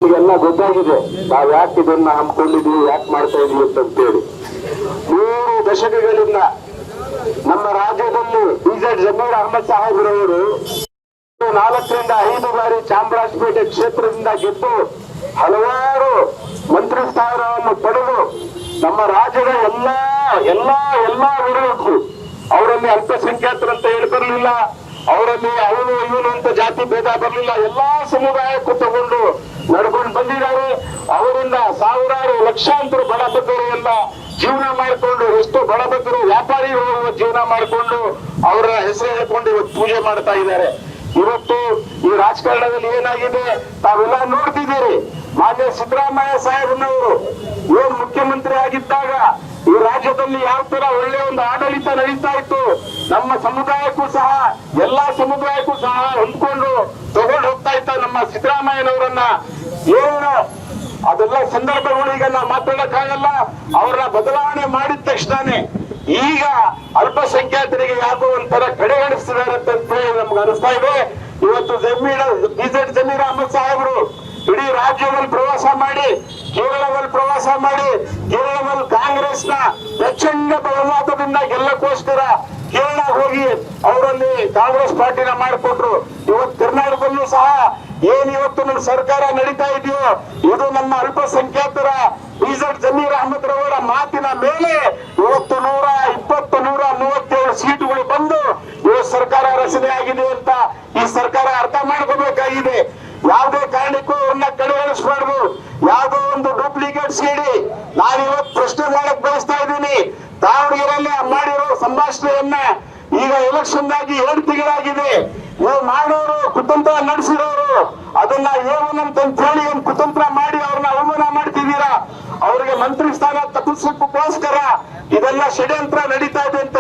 ಎಲ್ಲ ಗೊತ್ತಾಗಿದೆ ನಾವು ಯಾಕೆ ಇದನ್ನ ಹಮ್ಮಿಕೊಂಡಿದೀವಿ, ಯಾಕೆ ಮಾಡ್ತಾ ಇದೀವಿ ಅಂತೇಳಿ. 3 ದಶಕಗಳಿಂದ ನಮ್ಮ ರಾಜ್ಯದಲ್ಲಿ ಬಿಜೆಡ್ ಜಮೀರ್ ಅಹಮದ್ ಸಾಹೇಬ್ರವರು 4 ರಿಂದ 5 ಬಾರಿ ಚಾಮರಾಜಪೇಟೆ ಕ್ಷೇತ್ರದಿಂದ ಗೆದ್ದು ಹಲವಾರು ಮಂತ್ರಿ ಸ್ಥಾನವನ್ನು ಪಡೆದು ನಮ್ಮ ರಾಜ್ಯದ ಎಲ್ಲಾ ವರ್ಗಕ್ಕೂ ಅವರಲ್ಲಿ ಅಲ್ಪಸಂಖ್ಯಾತರಂತ ಹೇಳ್ಬರ್ಲಿಲ್ಲ, ಅವರಲ್ಲಿ ಅವನು ಇವನು ಅಂತ ಜಾತಿ ಭೇದ ಬರಲಿಲ್ಲ, ಎಲ್ಲಾ ಸಮುದಾಯಕ್ಕೂ ತಗೊಂಡು ನಡ್ಕೊಂಡು ಬಂದಿದ್ದಾರೆ. ಅವರಿಂದ ಸಾವಿರಾರು ಲಕ್ಷಾಂತರ ಬಡಬಗ್ಗರು ಎಲ್ಲ ಜೀವನ ಮಾಡಿಕೊಂಡು, ಎಷ್ಟು ಬಡಬಗ್ಗರು ವ್ಯಾಪಾರಿಗಳು ಜೀವನ ಮಾಡಿಕೊಂಡು ಅವರ ಹೆಸರು ಹೇಳ್ಕೊಂಡು ಇವತ್ತು ಪೂಜೆ ಮಾಡ್ತಾ ಇದ್ದಾರೆ. ಇವತ್ತು ಈ ರಾಜಕಾರಣದಲ್ಲಿ ಏನಾಗಿದೆ ತಾವೆಲ್ಲ ನೋಡ್ತಿದ್ದೀರಿ. ಮಾನ್ಯ ಸಿದ್ದರಾಮಯ್ಯ ಸಾಹೇಬನವರು ಏನ್ ಮುಖ್ಯಮಂತ್ರಿ ಆಗಿದ್ದಾಗ ಈ ರಾಜ್ಯದಲ್ಲಿ ಯಾವ ತರ ಒಳ್ಳೆ ಒಂದು ಆಡಳಿತ ನಡೀತಾ ಇತ್ತು, ನಮ್ಮ ಸಮುದಾಯಕ್ಕೂ ಸಹ ಎಲ್ಲಾ ಸಮುದಾಯಕ್ಕೂ ಸಹ ಹೊಂದ್ಕೊಂಡು ತಗೊಂಡು ಹೋಗ್ತಾ ಇತ್ತ ನಮ್ಮ ಸಿದ್ದರಾಮಯ್ಯನವರನ್ನ. ಏನು ಅದೆಲ್ಲ ಸಂದರ್ಭಗಳು ಈಗ ನಾವು ಮಾತಾಡಕ್ಕಾಗಲ್ಲ. ಅವರ ಬದಲಾವಣೆ ಮಾಡಿದ ತಕ್ಷಣನೇ ಈಗ ಅಲ್ಪಸಂಖ್ಯಾತರಿಗೆ ಯಾಕೋ ಒಂಥರ ಕಡೆಗಣಿಸ್ತಿದ್ದಾರೆ ಅಂತ ಹೇಳಿ ನಮ್ಗೆ ಅನಿಸ್ತಾ ಇದೆ. ಇವತ್ತು ಬಿಜೆಡ್ ಜಮೀರ್ ಅಹಮದ್ ಸಾಹೇಬರು ಇಡೀ ರಾಜ್ಯದಲ್ಲಿ ಪ್ರವಾಸ ಮಾಡಿ, ಕೇರಳದಲ್ಲಿ ಪ್ರವಾಸ ಮಾಡಿ, ಕೇರಳದಲ್ಲಿ ಕಾಂಗ್ರೆಸ್ ನ ಪ್ರಚಂಡ ಬಹುಮತದಿಂದ ಗೆಲ್ಲಕ್ಕೋಸ್ಕರ ಕೇರಳ ಹೋಗಿ ಅವರಲ್ಲಿ ಕಾಂಗ್ರೆಸ್ ಪಾರ್ಟಿನ ಮಾಡಿಕೊಟ್ರು. ಇವತ್ತು ಕರ್ನಾಟಕದಲ್ಲೂ ಸಹ ಏನ್ ಇವತ್ತು ನಮ್ಮ ಸರ್ಕಾರ ನಡೀತಾ ಇದೆಯೋ ಇದು ನಮ್ಮ ಅಲ್ಪಸಂಖ್ಯಾತರ ಬಿಜೆಡ್ ಜಮೀರ್ ಅಹಮದ್ ರವರ ಮಾತಿನ ಮೇಲೆ ಇವತ್ತು 137 ಸೀಟುಗಳು ಬಂದು ಇವತ್ತು ಸರ್ಕಾರ ರಚನೆ ಆಗಿದೆ ಅಂತ ಈ ಸರ್ಕಾರ ಅರ್ಥ ಮಾಡ್ಕೋಬೇಕಾಗಿದೆ. ಯಾವುದೇ ಕಾರಣಕ್ಕೂ ಅವ್ರನ್ನ ಕಡೆಗಣಿಸಬಾರ್ದು. ಯಾವುದೋ ಒಂದು ಡೂಪ್ಲಿಕೇಟ್ ಸಿಡಿ ನಾನು ಇವತ್ತು ಪ್ರಶ್ನೆ ಮಾಡಕ್ ಬಯಸ್ತಾ ಇದ್ದೀನಿ. ದಾವಣಗೆರೆಯಲ್ಲಿ ಮಾಡಿರೋ ಸಂಭಾಷಣೆಯನ್ನ ಈಗ ಎಲೆಕ್ಷನ್ ಆಗಿ 2 ತಿಂಗಳಾಗಿದೆ. ನೀವು ಮಾಡೋರು ಕುತಂತ್ರ ನಡೆಸಿರೋರು ಅದನ್ನ ಏನಂತ ಹೇಳಿ ಒಂದು ಕುತಂತ್ರ ಮಾಡಿ ಅವ್ರನ್ನ ಅವಮಾನ ಮಾಡ್ತಿದ್ದೀರಾ. ಅವ್ರಿಗೆ ಮಂತ್ರಿ ಸ್ಥಾನ ತಪ್ಪಿಸೋಕ್ಕೋಸ್ಕರ ಇದೆಲ್ಲ ಷಡ್ಯಂತ್ರ ನಡೀತಾ ಇದೆ ಅಂತ